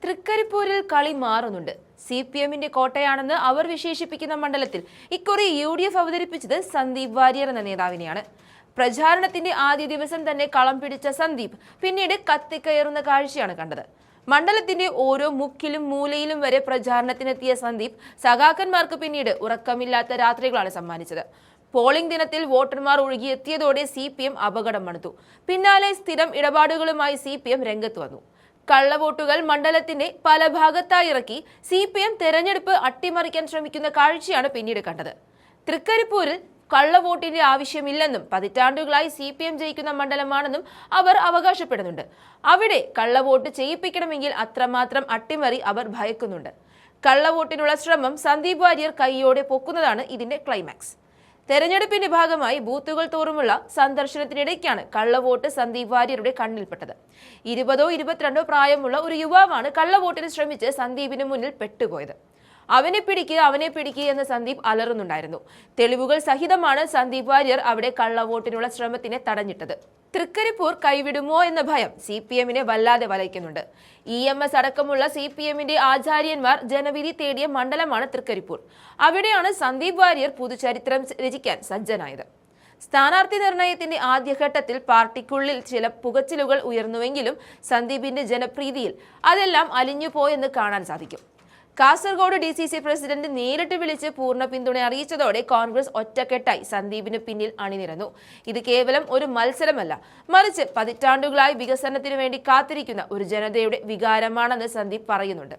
തൃക്കരിപ്പൂരിൽ കളി മാറുന്നുണ്ട്. CPMന്റെ കോട്ടയാണെന്ന് അവർ വിശേഷിപ്പിക്കുന്ന മണ്ഡലത്തിൽ ഇക്കുറി UDF അവതരിപ്പിച്ചത് സന്ദീപ് വാര്യർ എന്ന നേതാവിനെയാണ്. പ്രചാരണത്തിന്റെ ആദ്യ ദിവസം തന്നെ കളം പിടിച്ച സന്ദീപ് പിന്നീട് കത്തിക്കയറുന്ന കാഴ്ചയാണ് കണ്ടത്. മണ്ഡലത്തിന്റെ ഓരോ മുക്കിലും മൂലയിലും വരെ പ്രചാരണത്തിനെത്തിയ സന്ദീപ് സഖാക്കന്മാർക്ക് പിന്നീട് ഉറക്കമില്ലാത്ത രാത്രികളാണ് സമ്മാനിച്ചത്. പോളിംഗ് ദിനത്തിൽ വോട്ടർമാർ ഒഴുകിയെത്തിയതോടെ CPM അപകടം മണത്തു. പിന്നാലെ സ്ഥിരം ഇടപാടുകളുമായി CPM രംഗത്ത് വന്നു. കള്ളവോട്ടുകൾ മണ്ഡലത്തിന്റെ പല ഭാഗത്തായി ഇറക്കി CPM തെരഞ്ഞെടുപ്പ് അട്ടിമറിക്കാൻ ശ്രമിക്കുന്ന കാഴ്ചയാണ് പിന്നീട് കണ്ടത്. തൃക്കരിപ്പൂരിൽ കള്ളവോട്ടിന്റെ ആവശ്യമില്ലെന്നും പതിറ്റാണ്ടുകളായി CPM ജയിക്കുന്ന മണ്ഡലമാണെന്നും അവർ അവകാശപ്പെടുന്നുണ്ട്. അവിടെ കള്ളവോട്ട് ചെയ്യിപ്പിക്കണമെങ്കിൽ അത്രമാത്രം അട്ടിമറി അവർ ഭയക്കുന്നുണ്ട്. കള്ളവോട്ടിനുള്ള ശ്രമം സന്ദീപ് വാര്യർ കൈയോടെ പൊക്കുന്നതാണ് ഇതിന്റെ ക്ലൈമാക്സ്. തെരഞ്ഞെടുപ്പിന്റെ ഭാഗമായി ബൂത്തുകൾ തോറുമുള്ള സന്ദർശനത്തിനിടയ്ക്കാണ് കള്ളവോട്ട് സന്ദീപ് വാര്യരുടെ കണ്ണിൽപ്പെട്ടത്. 20-22 പ്രായമുള്ള ഒരു യുവാവാണ് കള്ളവോട്ടിന് ശ്രമിച്ച് സന്ദീപിന് മുന്നിൽ പെട്ടുപോയത്. അവനെ പിടിക്കുക എന്ന് സന്ദീപ് അലറുന്നുണ്ടായിരുന്നു. തെളിവുകൾ സഹിതമാണ് സന്ദീപ് വാര്യർ അവിടെ കള്ളവോട്ടിനുള്ള ശ്രമത്തിനെ തടഞ്ഞിട്ടത്. തൃക്കരിപ്പൂർ കൈവിടുമോ എന്ന ഭയം CPMനെ വല്ലാതെ വലയ്ക്കുന്നുണ്ട്. EMS അടക്കമുള്ള CPMന്റെ ആചാര്യന്മാർ ജനവിധി തേടിയ മണ്ഡലമാണ് തൃക്കരിപ്പൂർ. അവിടെയാണ് സന്ദീപ് വാര്യർ പുതുചരിത്രം രചിക്കാൻ സജ്ജനായത്. സ്ഥാനാർത്ഥി നിർണയത്തിന്റെ ആദ്യഘട്ടത്തിൽ പാർട്ടിക്കുള്ളിൽ ചില പുകച്ചിലുകൾ ഉയർന്നുവെങ്കിലും സന്ദീപിന്റെ ജനപ്രീതിയിൽ അതെല്ലാം അലിഞ്ഞുപോയെന്ന് കാണാൻ സാധിക്കും. കാസർഗോഡ് DCC പ്രസിഡന്റ് നേരിട്ട് വിളിച്ച് പൂർണ്ണ പിന്തുണ അറിയിച്ചതോടെ കോൺഗ്രസ് ഒറ്റക്കെട്ടായി സന്ദീപിന് പിന്നിൽ അണിനിരന്നു. ഇത് കേവലം ഒരു മത്സരമല്ല, മറിച്ച് പതിറ്റാണ്ടുകളായി വികസനത്തിനു വേണ്ടി കാത്തിരിക്കുന്ന ഒരു ജനതയുടെ വികാരമാണെന്ന് സന്ദീപ് പറയുന്നുണ്ട്.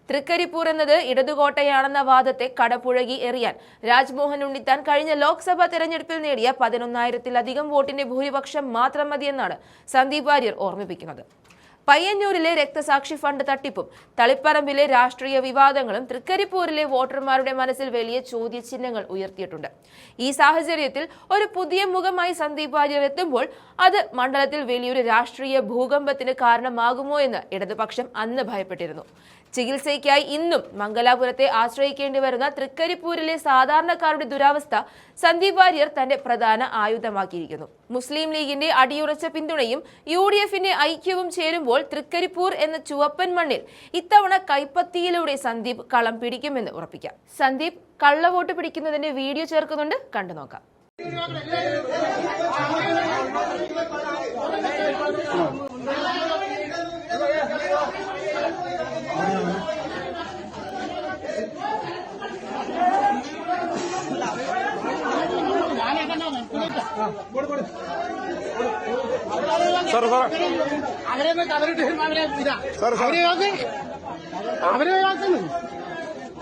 തൃക്കരിപ്പൂർ എന്നത് ഇടതുകോട്ടയാണെന്ന വാദത്തെ കടപുഴകി എറിയാൻ രാജ്മോഹൻ ഉണ്ണിത്താൻ കഴിഞ്ഞ ലോക്സഭാ തെരഞ്ഞെടുപ്പിൽ നേടിയ 11,000-ലധികം വോട്ടിന്റെ ഭൂരിപക്ഷം മാത്രം മതിയെന്നാണ് സന്ദീപ് വാര്യർ ഓർമ്മിപ്പിക്കുന്നത്. പയ്യന്നൂരിലെ രക്തസാക്ഷി ഫണ്ട് തട്ടിപ്പും തളിപ്പറമ്പിലെ രാഷ്ട്രീയ വിവാദങ്ങളും തൃക്കരിപ്പൂരിലെ വോട്ടർമാരുടെ മനസ്സിൽ വലിയ ചോദ്യചിഹ്നങ്ങൾ ഉയർത്തിയിട്ടുണ്ട്. ഈ സാഹചര്യത്തിൽ ഒരു പുതിയ മുഖമായി സന്ദീപ് വാര്യർ എത്തുമ്പോൾ അത് മണ്ഡലത്തിൽ വലിയൊരു രാഷ്ട്രീയ ഭൂകമ്പത്തിന് കാരണമാകുമോ എന്ന് ഇടതുപക്ഷം അന്ന് ഭയപ്പെട്ടിരുന്നു. ചികിത്സയ്ക്കായി ഇന്നും മംഗലാപുരത്തെ ആശ്രയിക്കേണ്ടി വരുന്ന തൃക്കരിപ്പൂരിലെ സാധാരണക്കാരുടെ ദുരവസ്ഥ സന്ദീപ് വാര്യർ തന്റെ പ്രധാന ആയുധമാക്കിയിരിക്കുന്നു. മുസ്ലിം ലീഗിന്റെ അടിയുറച്ച പിന്തുണയും UDFന്റെ ഐക്യവും ചേരുമ്പോൾ തൃക്കരിപ്പൂർ എന്ന ചുവപ്പൻ മണ്ണിൽ ഇത്തവണ കൈപ്പത്തിയിലൂടെ സന്ദീപ് കളം പിടിക്കുമെന്ന് ഉറപ്പിക്കാം. സന്ദീപ് കള്ളവോട്ട് പിടിക്കുന്നതിന്റെ വീഡിയോ ചേർക്കുന്നുണ്ട്, കണ്ടു നോക്കാം.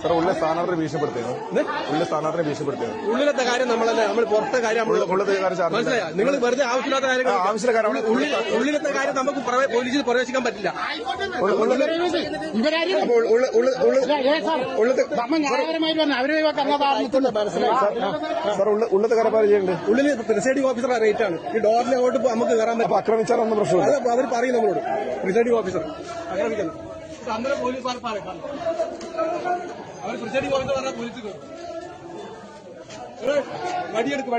സാർ ഉള്ള സ്ഥാനാർത്ഥിനെ ഭീഷണിപ്പെടുത്തിയത് ഉള്ളിലത്തെ കാര്യം നമ്മളല്ല, നമ്മൾ പുറത്തെ കാര്യം മനസ്സിലായ. നിങ്ങൾ വെറുതെ ആവശ്യമില്ലാത്ത കാര്യങ്ങൾ ഉള്ളിലത്തെ കാര്യം നമുക്ക് പോലീസിൽ പ്രവേശിക്കാൻ പറ്റില്ല. ഉള്ളിൽ പ്രിസൈഡിംഗ് ഓഫീസറുടെ റേറ്റ് ആണ്. ഈ ഡോറിന്റെ അങ്ങോട്ട് നമുക്ക് കയറാൻ പറ്റും. ആക്രമിച്ചാലൊന്നും പ്രശ്നമില്ല. അവർ പറയും നമ്മളോട് പ്രിസൈഡിംഗ് ഓഫീസർ ആക്രമിക്കുന്നു. അന്നേരം പോലീസ് അവർ പ്രിസൈഡിംഗ് ഓഫീസർ പറഞ്ഞാൽ പോലീസ് വടിയെടുക്കും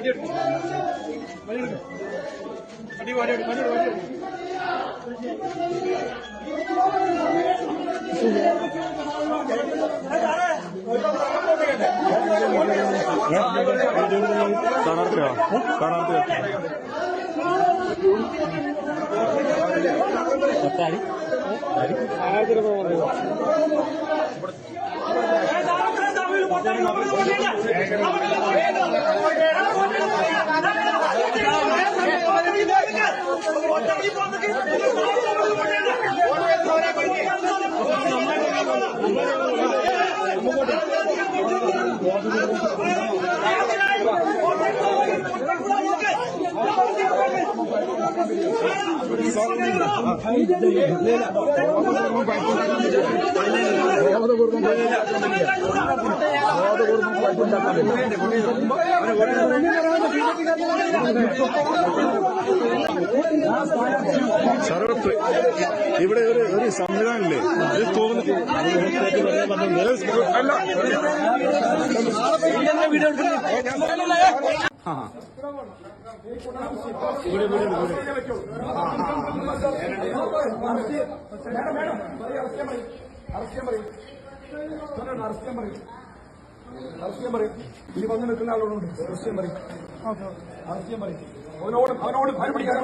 ഇവിടെ ഒരു സംവിധാനമില്ലേ തോന്നുന്നു. ഈ വന്ന് നിൽക്കുന്ന ആളോടുണ്ട് റഹസ്യം പറയും അവനോട് ഭയപ്പെടിക്കാൻ